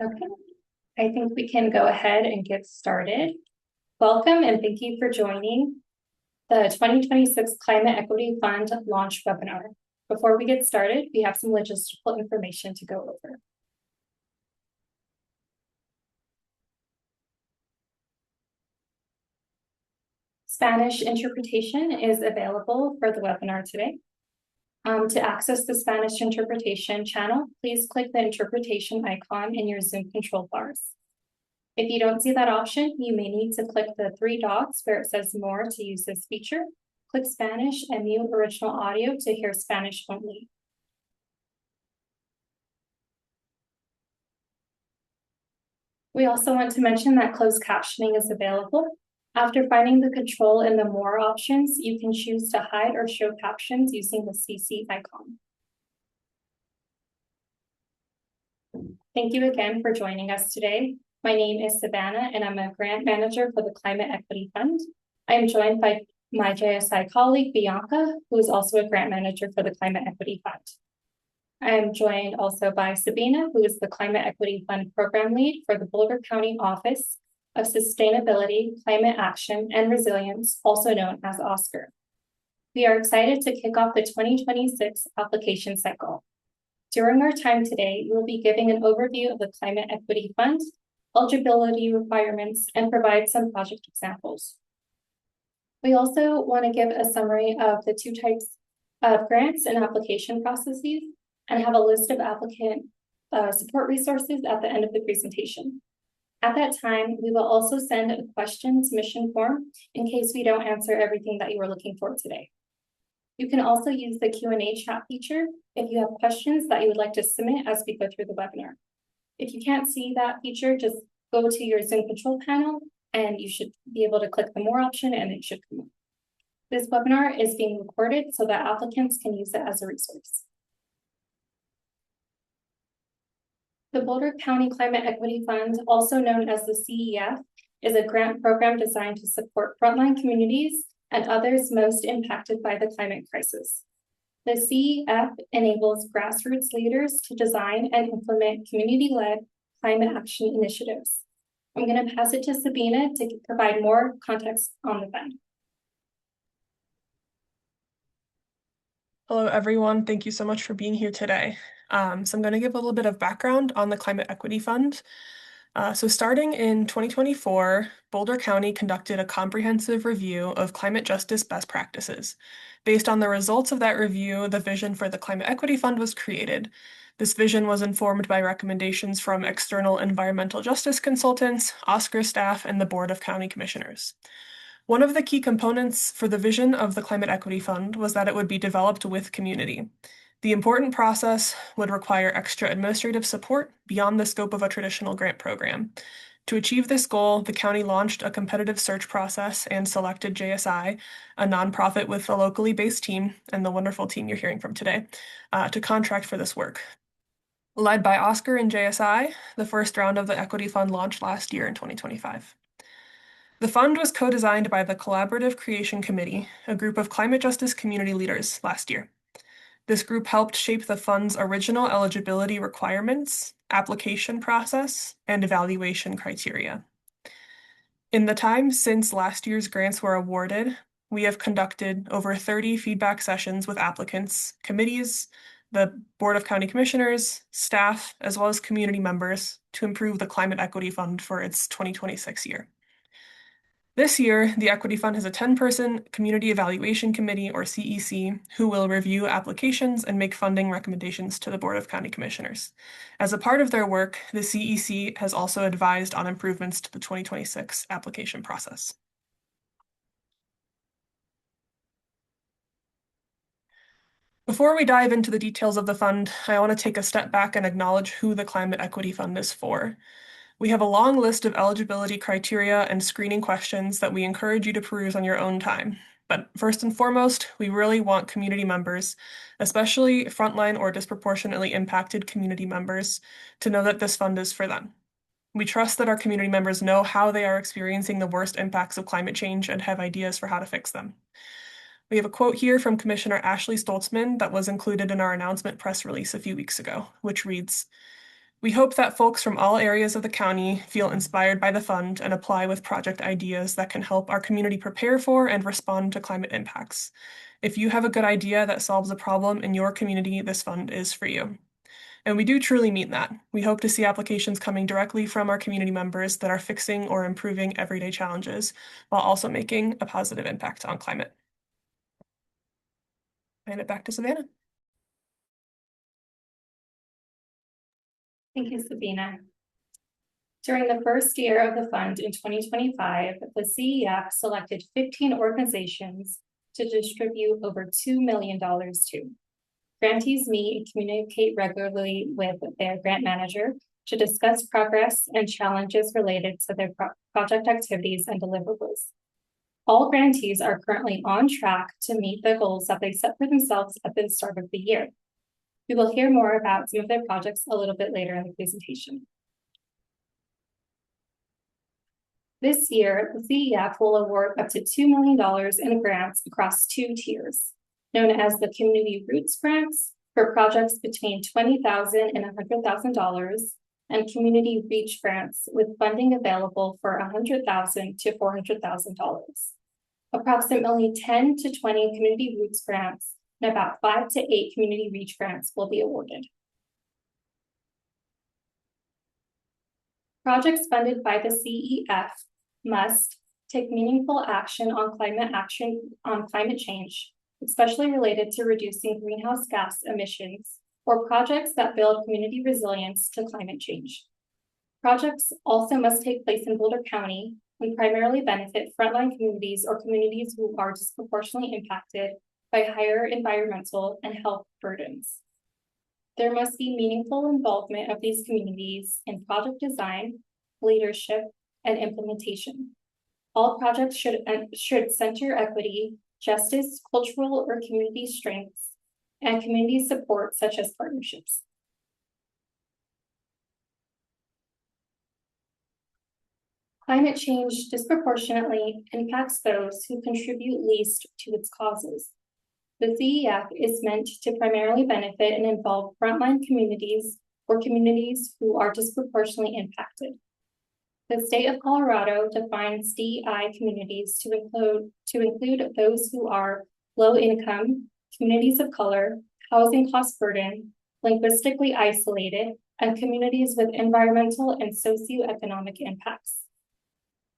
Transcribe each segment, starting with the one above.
Okay, I think we can go ahead and get started. Welcome and thank you for joining the 2026 Climate Equity Fund launch webinar. Before we get started, we have some logistical information to go over. Spanish interpretation is available for the webinar today. To access the Spanish interpretation channel, please click the interpretation icon in your Zoom control bars. If you don't see that option, you may need to click the three dots where it says more to use this feature. Click Spanish and mute original audio to hear Spanish only. We also want to mention that closed captioning is available. After finding the control in the more options, you can choose to hide or show captions using the CC icon. Thank you again for joining us today. My name is Savannah and I'm a grant manager for the Climate Equity Fund. I am joined by my JSI colleague, Bianca, who is also a grant manager for the Climate Equity Fund. I am joined also by Sabina, who is the Climate Equity Fund Program Lead for the Boulder County Office of Sustainability, Climate Action, and Resilience, also known as OSCAR. We are excited to kick off the 2026 application cycle. During our time today, we will be giving an overview of the Climate Equity Fund, eligibility requirements, and provide some project examples. We also want to give a summary of the two types of grants and application processes and have a list of applicant support resources at the end of the presentation. At that time, we will also send a question submission form in case we don't answer everything that you were looking for today. You can also use the Q&A chat feature if you have questions that you would like to submit as we go through the webinar. If you can't see that feature, just go to your Zoom control panel and you should be able to click the more option and it should come up. This webinar is being recorded so that applicants can use it as a resource. The Boulder County Climate Equity Fund, also known as the CEF, is a grant program designed to support frontline communities and others most impacted by the climate crisis. The CEF enables grassroots leaders to design and implement community-led climate action initiatives. I'm going to pass it to Sabina to provide more context on the fund. Hello, everyone. Thank you so much for being here today. So I'm going to give a little bit of background on the Climate Equity Fund. So starting in 2024, Boulder County conducted a comprehensive review of climate justice best practices. Based on the results of that review, the vision for the Climate Equity Fund was created. This vision was informed by recommendations from external environmental justice consultants, OSCAR staff, and the Board of County Commissioners. One of the key components for the vision of the Climate Equity Fund was that it would be developed with community. The important process would require extra administrative support beyond the scope of a traditional grant program. To achieve this goal, the county launched a competitive search process and selected JSI, a nonprofit with a locally based team, and the wonderful team you're hearing from today, to contract for this work. Led by OSCAR and JSI, the first round of the Equity Fund launched last year in 2025. The fund was co-designed by the Collaborative Creation Committee, a group of climate justice community leaders, last year. This group helped shape the fund's original eligibility requirements, application process, and evaluation criteria. In the time since last year's grants were awarded, we have conducted over 30 feedback sessions with applicants, committees, the Board of County Commissioners, staff, as well as community members to improve the Climate Equity Fund for its 2026 year. This year, the Equity Fund has a 10-person Community Evaluation Committee, or CEC, who will review applications and make funding recommendations to the Board of County Commissioners. As a part of their work, the CEC has also advised on improvements to the 2026 application process. Before we dive into the details of the fund, I want to take a step back and acknowledge who the Climate Equity Fund is for. We have a long list of eligibility criteria and screening questions that we encourage you to peruse on your own time. But first and foremost, we really want community members, especially frontline or disproportionately impacted community members, to know that this fund is for them. We trust that our community members know how they are experiencing the worst impacts of climate change and have ideas for how to fix them. We have a quote here from Commissioner Ashley Stoltzman that was included in our announcement press release a few weeks ago, which reads, We hope that folks from all areas of the county feel inspired by the fund and apply with project ideas that can help our community prepare for and respond to climate impacts. If you have a good idea that solves a problem in your community, this fund is for you. And we do truly mean that. We hope to see applications coming directly from our community members that are fixing or improving everyday challenges while also making a positive impact on climate. Hand it back to Savannah. Thank you, Sabina. During the first year of the fund in 2025, the CEF selected 15 organizations to distribute over $2 million to. Grantees meet and communicate regularly with their grant manager to discuss progress and challenges related to their project activities and deliverables. All grantees are currently on track to meet the goals that they set for themselves at the start of the year. We will hear more about some of their projects a little bit later in the presentation. This year, the CEF will award up to $2 million in grants across 2 tiers, known as the Community Roots Grants for projects between $20,000 and $100,000, and Community Reach Grants with funding available for $100,000 to $400,000. Approximately 10 to 20 Community Roots Grants and about 5 to 8 Community Reach Grants will be awarded. Projects funded by the CEF must take meaningful action on climate change, especially related to reducing greenhouse gas emissions, or projects that build community resilience to climate change. Projects also must take place in Boulder County and primarily benefit frontline communities or communities who are disproportionately impacted by higher environmental and health burdens. There must be meaningful involvement of these communities in project design, leadership, and implementation. All projects should center equity, justice, cultural or community strengths, and community support such as partnerships. Climate change disproportionately impacts those who contribute least to its causes. The CEF is meant to primarily benefit and involve frontline communities or communities who are disproportionately impacted. The state of Colorado defines DEI communities to include those who are low income, communities of color, housing cost burden, linguistically isolated, and communities with environmental and socioeconomic impacts.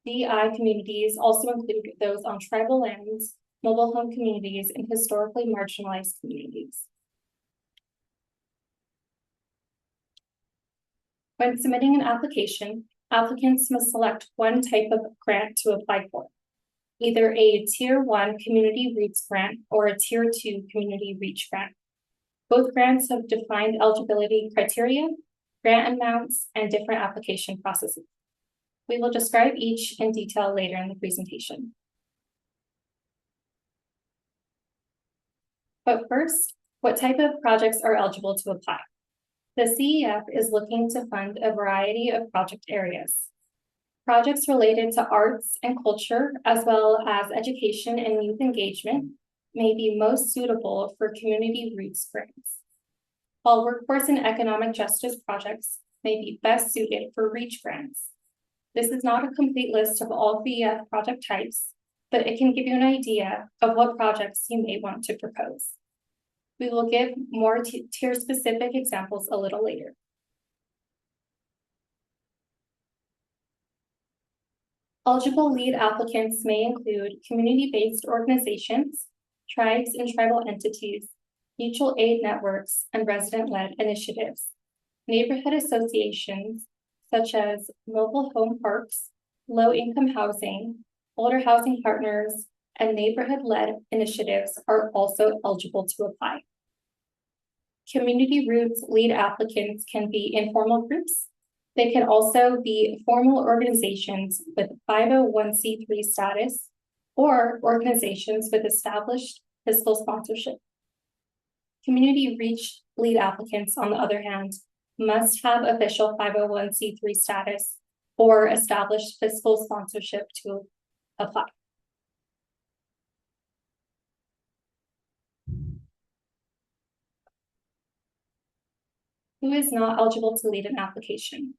DEI communities also include those on tribal lands, mobile home communities, and historically marginalized communities. When submitting an application, applicants must select one type of grant to apply for, either a Tier 1 Community Roots Grant or a Tier 2 Community Reach Grant. Both grants have defined eligibility criteria, grant amounts, and different application processes. We will describe each in detail later in the presentation. But first, what type of projects are eligible to apply? The CEF is looking to fund a variety of project areas. Projects related to arts and culture, as well as education and youth engagement, may be most suitable for Community Roots grants, while workforce and economic justice projects may be best suited for Reach grants. This is not a complete list of all CEF project types, but it can give you an idea of what projects you may want to propose. We will give more tier-specific examples a little later. Eligible lead applicants may include community-based organizations, tribes and tribal entities, mutual aid networks, and resident-led initiatives, neighborhood associations, such as mobile home parks, low-income housing, older housing partners, and neighborhood-led initiatives are also eligible to apply. Community Roots lead applicants can be informal groups. They can also be formal organizations with 501c3 status or organizations with established fiscal sponsorship. Community Reach lead applicants, on the other hand, must have official 501c3 status or established fiscal sponsorship to apply. Who is not eligible to lead an application?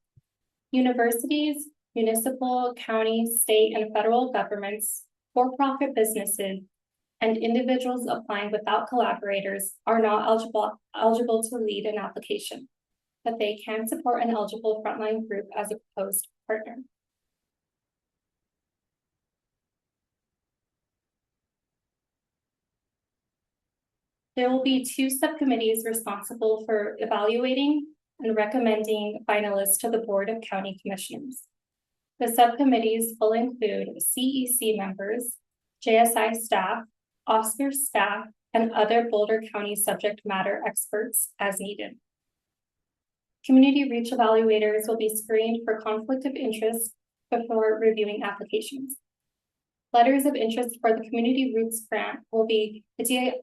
Universities, municipal, county, state, and federal governments, for-profit businesses, and individuals applying without collaborators are not eligible to lead an application, but they can support an eligible frontline group as a proposed partner. There will be 2 subcommittees responsible for evaluating and recommending finalists to the Board of County Commissioners. The subcommittees will include CEC members, JSI staff, Oscar staff, and other Boulder County subject matter experts as needed. Community reach evaluators will be screened for conflict of interest before reviewing applications. Letters of interest for the Community Roots Grant will be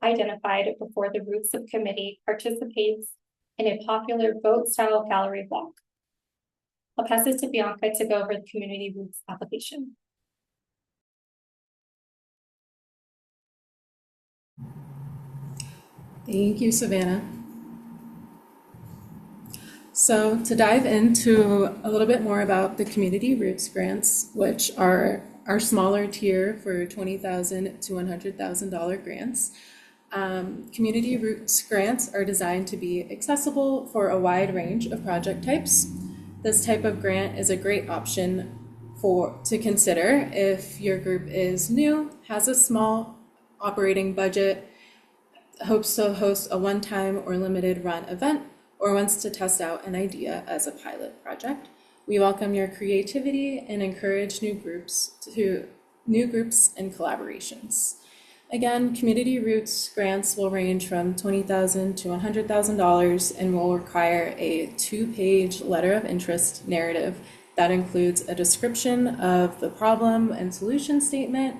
identified before the Roots Subcommittee participates in a popular vote-style gallery walk. I'll pass it to Bianca to go over the Community Roots application. Thank you, Savannah. So to dive into a little bit more about the Community Roots Grants, which are our smaller tier for $20,000 to $100,000 grants. Community Roots Grants are designed to be accessible for a wide range of project types. This type of grant is a great option to consider if your group is new, has a small operating budget, hopes to host a one-time or limited run event, or wants to test out an idea as a pilot project. We welcome your creativity and encourage new groups and collaborations. Again, Community Roots grants will range from $20,000 to $100,000 and will require a 2-page letter of interest narrative that includes a description of the problem and solution statement,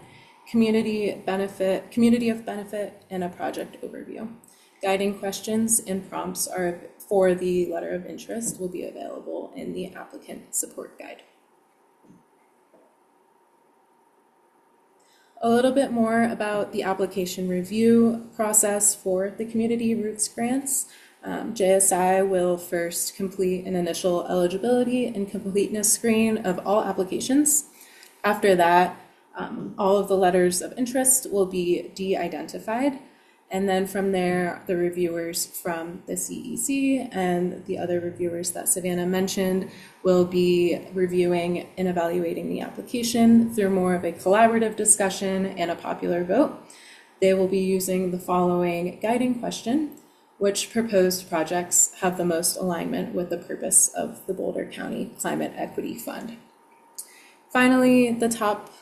community of benefit, and a project overview. Guiding questions and prompts for the letter of interest will be available in the applicant support guide. A little bit more about the application review process for the Community Roots grants. JSI will first complete an initial eligibility and completeness screen of all applications. After that, all of the letters of interest will be de-identified. And then from there, the reviewers from the CEC and the other reviewers that Savannah mentioned will be reviewing and evaluating the application through more of a collaborative discussion and a popular vote. They will be using the following guiding question: which proposed projects have the most alignment with the purpose of the Boulder County Climate Equity Fund? Finally, the top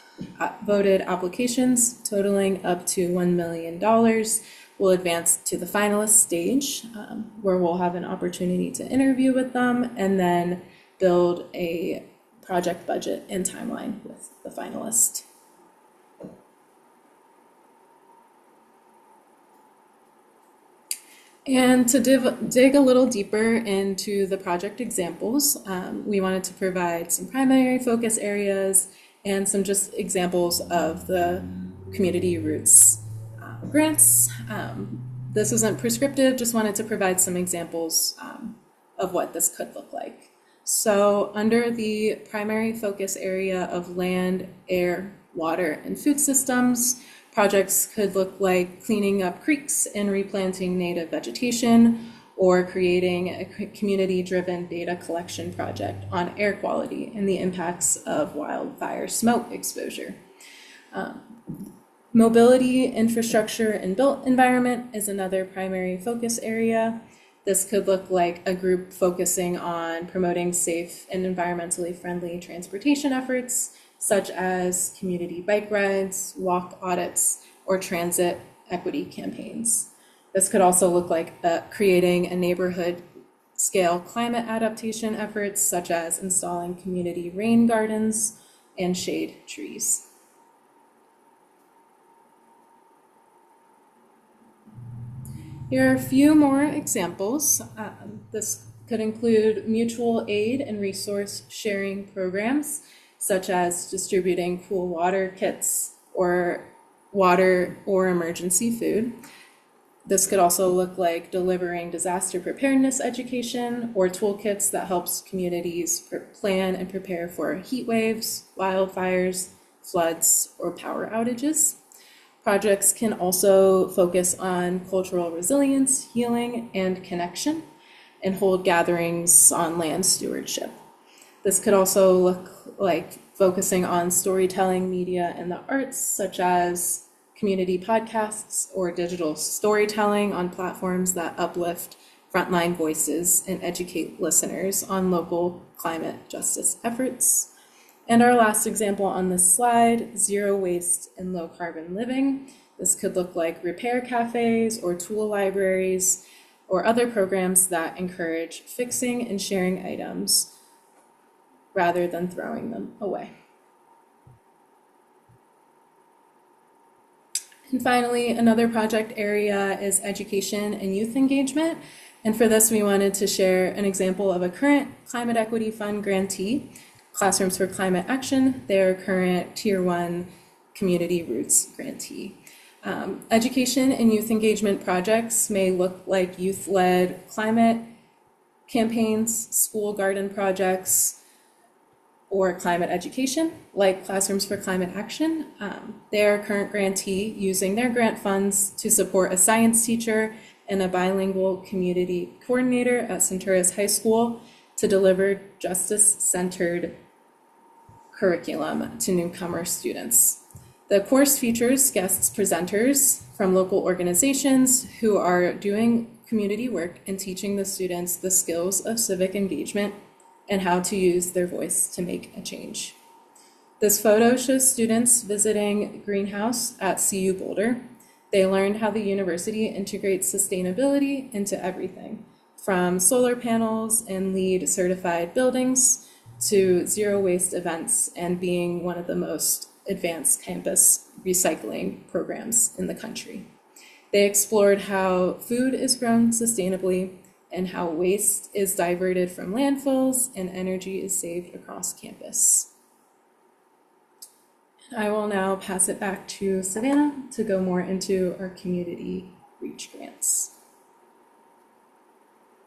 voted applications totaling up to $1 million will advance to the finalist stage, where we'll have an opportunity to interview with them and then build a project budget and timeline with the finalist. And to dig a little deeper into the project examples, we wanted to provide some primary focus areas and some just examples of the Community Roots grants. This isn't prescriptive, just wanted to provide some examples of what this could look like. So under the primary focus area of land, air, water, and food systems, projects could look like cleaning up creeks and replanting native vegetation, or creating a community-driven data collection project on air quality and the impacts of wildfire smoke exposure. Mobility, infrastructure, and built environment is another primary focus area. This could look like a group focusing on promoting safe and environmentally friendly transportation efforts, such as community bike rides, walk audits, or transit equity campaigns. This could also look like creating a neighborhood scale climate adaptation efforts, such as installing community rain gardens and shade trees. Here are a few more examples. This could include mutual aid and resource sharing programs, such as distributing cool water kits or water or emergency food. This could also look like delivering disaster preparedness education or toolkits that helps communities plan and prepare for heat waves, wildfires, floods, or power outages. Projects can also focus on cultural resilience, healing, and connection, and hold gatherings on land stewardship. This could also look like focusing on storytelling, media, and the arts, such as community podcasts or digital storytelling on platforms that uplift frontline voices and educate listeners on local climate justice efforts. And our last example on this slide, zero waste and low carbon living. This could look like repair cafes or tool libraries or other programs that encourage fixing and sharing items rather than throwing them away. And finally, another project area is education and youth engagement. And for this, we wanted to share an example of a current Climate Equity Fund grantee, Classrooms for Climate Action, their current Tier 1 Community Roots grantee. Education and youth engagement projects may look like youth-led climate campaigns, school garden projects, or climate education, like Classrooms for Climate Action. Their current grantee using their grant funds to support a science teacher and a bilingual community coordinator at Centauros High School to deliver justice-centered curriculum to newcomer students. The course features guest presenters from local organizations who are doing community work and teaching the students the skills of civic engagement and how to use their voice to make a change. This photo shows students visiting Greenhouse at CU Boulder. They learned how the university integrates sustainability into everything, from solar panels and LEED certified buildings to zero waste events and being one of the most advanced campus recycling programs in the country. They explored how food is grown sustainably and how waste is diverted from landfills and energy is saved across campus. I will now pass it back to Savannah to go more into our community reach grants.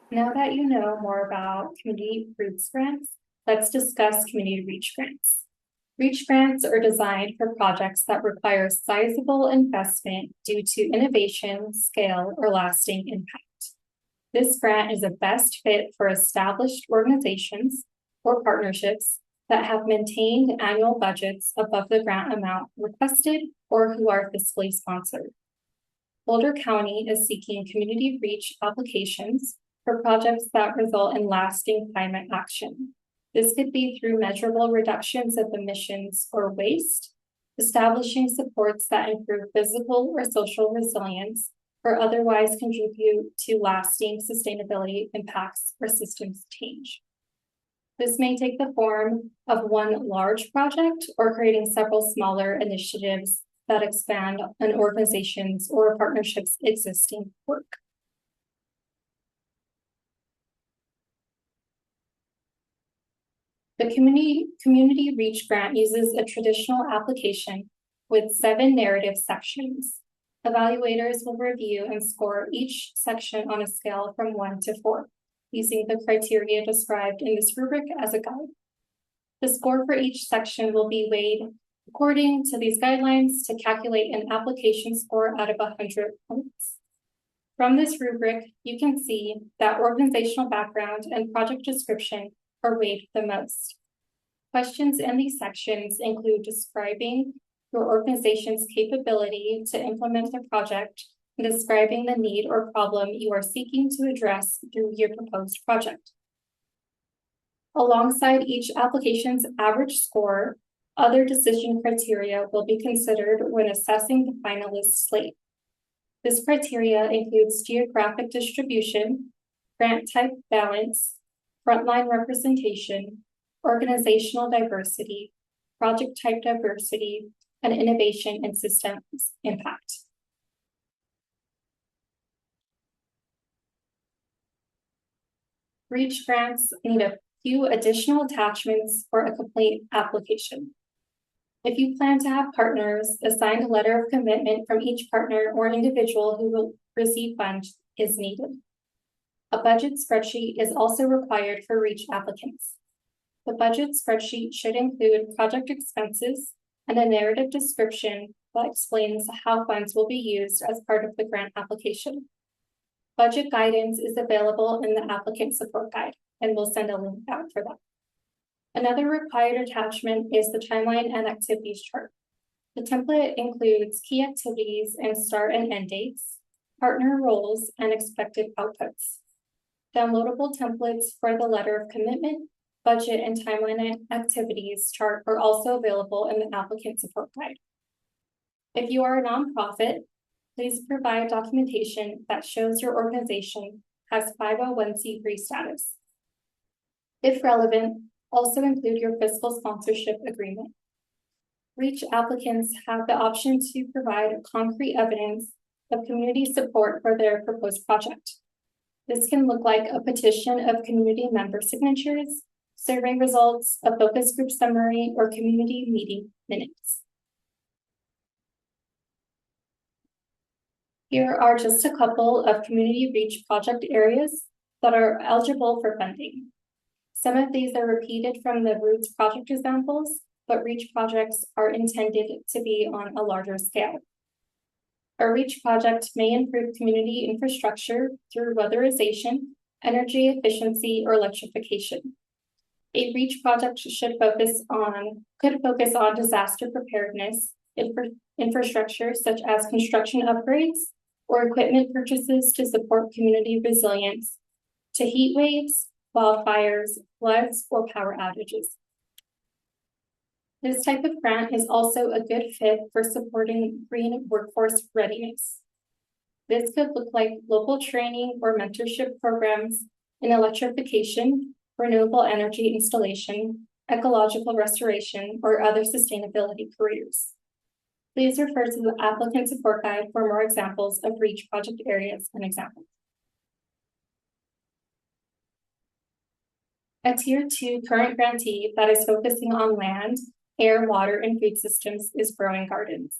Now that you know more about community roots grants, let's discuss community reach grants. Reach grants are designed for projects that require sizable investment due to innovation, scale, or lasting impact. This grant is a best fit for established organizations or partnerships that have maintained annual budgets above the grant amount requested or who are fiscally sponsored. Boulder County is seeking community reach applications for projects that result in lasting climate action. This could be through measurable reductions of emissions or waste, establishing supports that improve physical or social resilience, or otherwise contribute to lasting sustainability impacts or systems change. This may take the form of one large project or creating several smaller initiatives that expand an organization's or a partnership's existing work. The community reach grant uses a traditional application with 7 narrative sections. Evaluators will review and score each section on a scale from 1 to 4, using the criteria described in this rubric as a guide. The score for each section will be weighed according to these guidelines to calculate an application score out of 100 points. From this rubric, you can see that organizational background and project description are weighed the most. Questions in these sections include describing your organization's capability to implement the project and describing the need or problem you are seeking to address through your proposed project. Alongside each application's average score, other decision criteria will be considered when assessing the finalist slate. This criteria includes geographic distribution, grant type balance, frontline representation, organizational diversity, project type diversity, and innovation and systems impact. Reach grants need a few additional attachments for a complete application. If you plan to have partners, assign a letter of commitment from each partner or individual who will receive funds is needed. A budget spreadsheet is also required for REACH applicants. The budget spreadsheet should include project expenses and a narrative description that explains how funds will be used as part of the grant application. Budget guidance is available in the applicant support guide, and we'll send a link out for that. Another required attachment is the timeline and activities chart. The template includes key activities and start and end dates, partner roles, and expected outputs. Downloadable templates for the letter of commitment, budget, and timeline activities chart are also available in the applicant support guide. If you are a nonprofit, please provide documentation that shows your organization has 501c3 status. If relevant, also include your fiscal sponsorship agreement. REACH applicants have the option to provide concrete evidence of community support for their proposed project. This can look like a petition of community member signatures, survey results, a focus group summary, or community meeting minutes. Here are just a couple of community REACH project areas that are eligible for funding. Some of these are repeated from the Roots project examples, but REACH projects are intended to be on a larger scale. A REACH project may improve community infrastructure through weatherization, energy efficiency, or electrification. A REACH project could focus on disaster preparedness, infrastructure such as construction upgrades, or equipment purchases to support community resilience to heat waves, wildfires, floods, or power outages. This type of grant is also a good fit for supporting green workforce readiness. This could look like local training or mentorship programs in electrification, renewable energy installation, ecological restoration, or other sustainability careers. Please refer to the applicant support guide for more examples of REACH project areas and examples. A Tier 2 current grantee that is focusing on land, air, water, and food systems is Growing Gardens.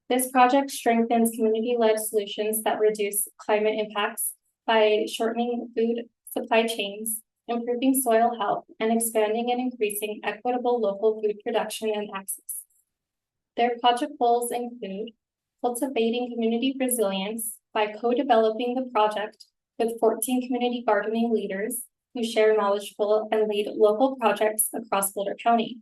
This project strengthens community-led solutions that reduce climate impacts by shortening food supply chains, improving soil health, and expanding and increasing equitable local food production and access. Their project goals include cultivating community resilience by co-developing the project with 14 community gardening leaders who share knowledgeable and lead local projects across Boulder County.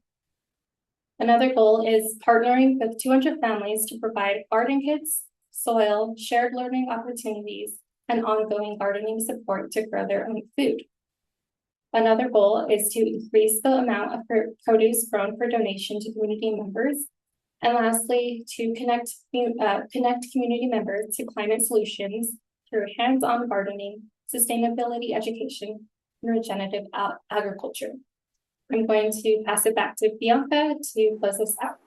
Another goal is partnering with 200 families to provide garden kits, soil, shared learning opportunities, and ongoing gardening support to grow their own food. Another goal is to increase the amount of produce grown for donation to community members. And lastly, to connect community members to climate solutions through hands-on gardening, sustainability education, and regenerative agriculture. I'm going to pass it back to Bianca to close us out.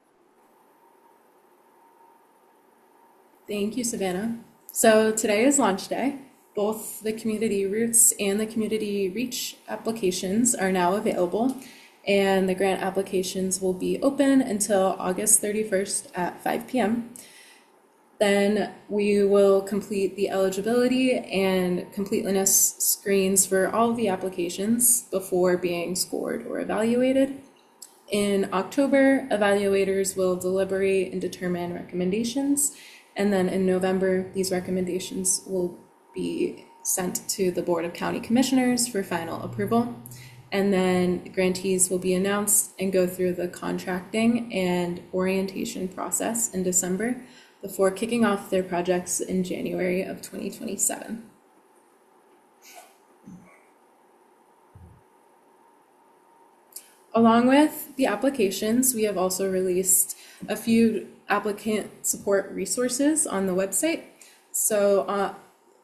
Thank you, Savannah. So today is launch day. Both the Community Roots and the Community REACH applications are now available, and the grant applications will be open until August 31st at 5 p.m. Then we will complete the eligibility and completeness screens for all of the applications before being scored or evaluated. In October, evaluators will deliberate and determine recommendations. And then in November, these recommendations will be sent to the Board of County Commissioners for final approval. And then grantees will be announced and go through the contracting and orientation process in December before kicking off their projects in January of 2027. Along with the applications, we have also released a few applicant support resources on the website. So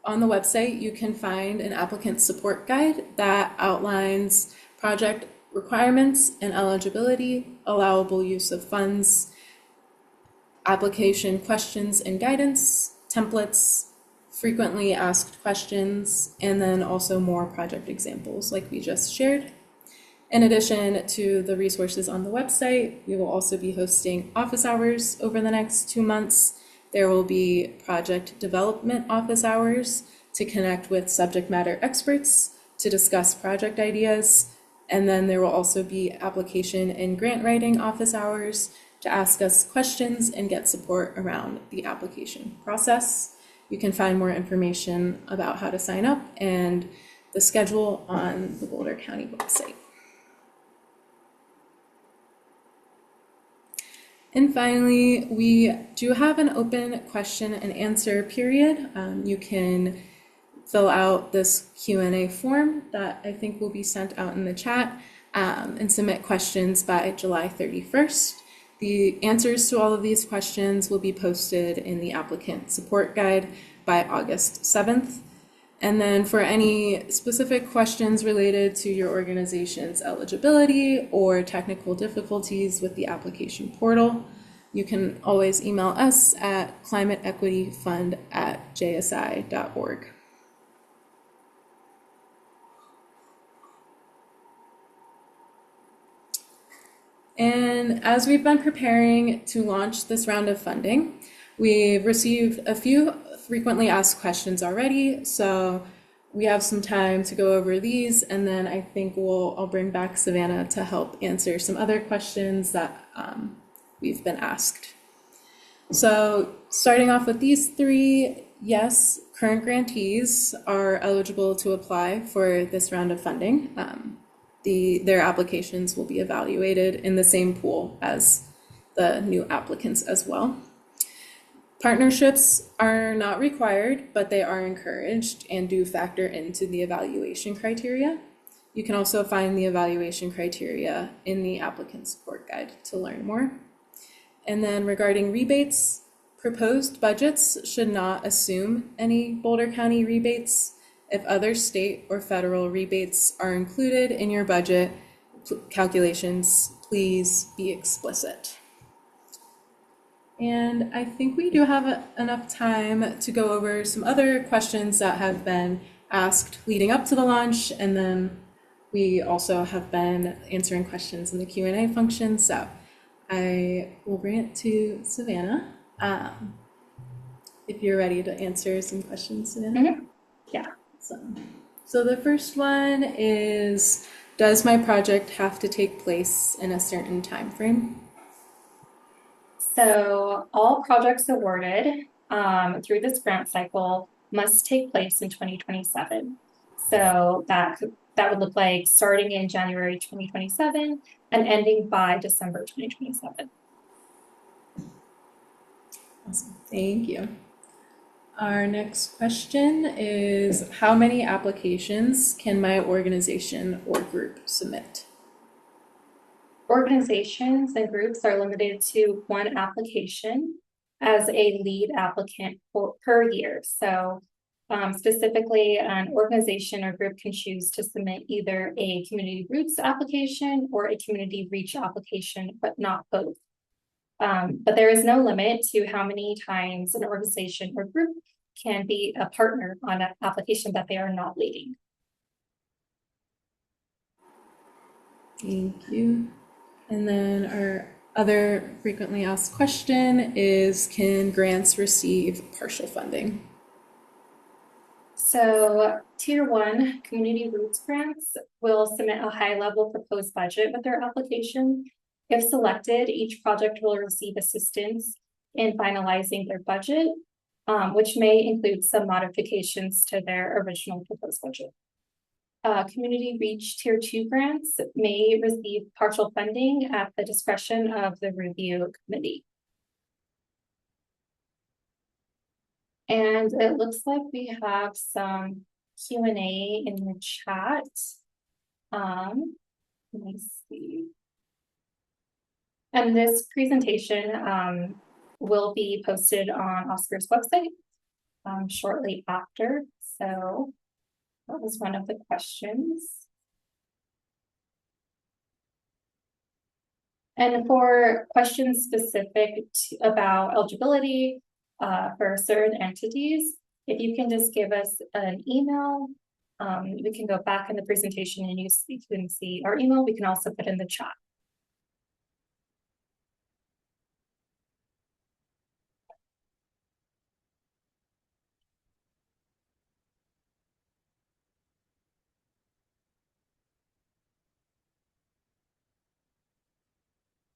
on the website, you can find an applicant support guide that outlines project requirements and eligibility, allowable use of funds, application questions and guidance, templates, frequently asked questions, and then also more project examples like we just shared. In addition to the resources on the website, we will also be hosting office hours over the next 2 months There will be project development office hours to connect with subject matter experts to discuss project ideas. And then there will also be application and grant writing office hours to ask us questions and get support around the application process. You can find more information about how to sign up and the schedule on the Boulder County website. And finally, we do have an open question and answer period. You can fill out this Q&A form that I think will be sent out in the chat and submit questions by July 31st. The answers to all of these questions will be posted in the applicant support guide by August 7th. And then for any specific questions related to your organization's eligibility or technical difficulties with the application portal, you can always email us at climateequityfund@jsi.org. And as we've been preparing to launch this round of funding, we've received a few frequently asked questions already, so we have some time to go over these, and then I think I'll bring back Savannah to help answer some other questions that we've been asked. So starting off with these three, yes, current grantees are eligible to apply for this round of funding. Their applications will be evaluated in the same pool as the new applicants as well. Partnerships are not required, but they are encouraged and do factor into the evaluation criteria. You can also find the evaluation criteria in the applicant support guide to learn more. And then regarding rebates, proposed budgets should not assume any Boulder County rebates. If other state or federal rebates are included in your budget calculations, please be explicit. And I think we do have enough time to go over some other questions that have been asked leading up to the launch, and then we also have been answering questions in the Q&A function. So I will bring it to Savannah. If you're ready to answer some questions, Savannah. Mm-hmm. Yeah. So the first one is, does my project have to take place in a certain time frame? So all projects awarded through this grant cycle must take place in 2027. So that would look like starting in January 2027 and ending by December 2027. Awesome, thank you. Our next question is, how many applications can my organization or group submit? Organizations and groups are limited to one application as a lead applicant per year. So specifically, an organization or group can choose to submit either a community roots application or a community reach application, but not both. But there is no limit to how many times an organization or group can be a partner on an application that they are not leading. Thank you. And then our other frequently asked question is, can grants receive partial funding? So Tier 1 community roots grants will submit a high-level proposed budget with their application. If selected, each project will receive assistance in finalizing their budget, which may include some modifications to their original proposed budget. Community Reach Tier 2 grants may receive partial funding at the discretion of the review committee. And it looks like we have some Q&A in the chat. Let me see. And this presentation will be posted on Oscar's website shortly after. So that was one of the questions. And for questions specific about eligibility for certain entities, if you can just give us an email, we can go back in the presentation and you can see our email. We can also put in the chat.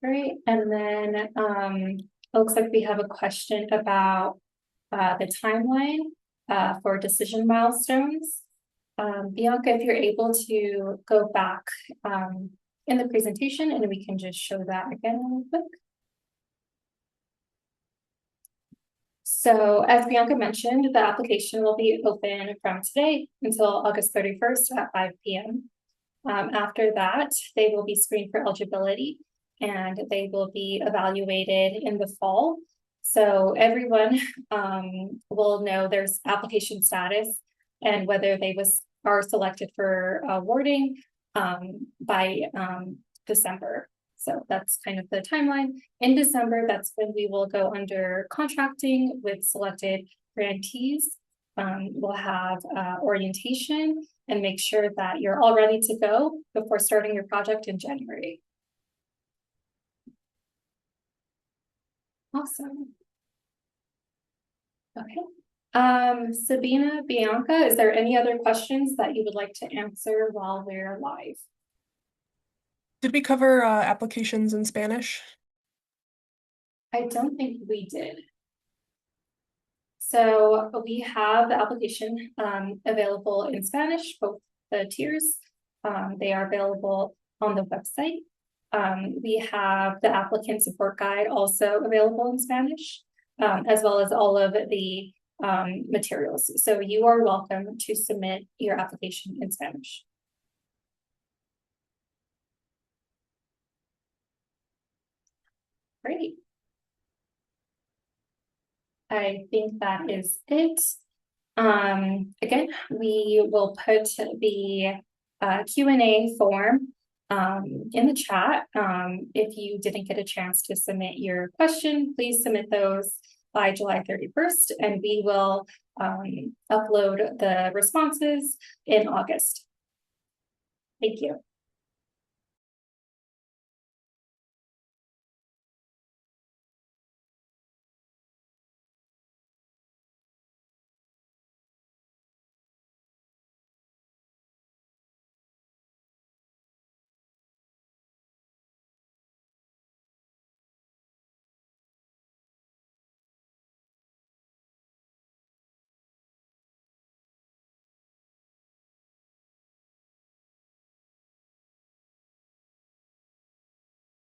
Great, and then it looks like we have a question about the timeline for decision milestones. Bianca, if you're able to go back in the presentation and we can just show that again real quick. So as Bianca mentioned, the application will be open from today until August 31st at 5 p.m. After that, they will be screened for eligibility and they will be evaluated in the fall. So everyone will know their application status and whether they are selected for awarding by December. So that's kind of the timeline. In December, that's when we will go under contracting with selected grantees. We'll have orientation and make sure that you're all ready to go before starting your project in January. Awesome. Okay. Sabina, Bianca, is there any other questions that you would like to answer while we're live? Did we cover applications in Spanish? I don't think we did. So we have the application available in Spanish, both the tiers. They are available on the website. We have the applicant support guide also available in Spanish, as well as all of the materials. So you are welcome to submit your application in Spanish. Great. I think that is it. Again, we will put the Q&A form in the chat. If you didn't get a chance to submit your question, please submit those by July 31st, and we will upload the responses in August. Thank you.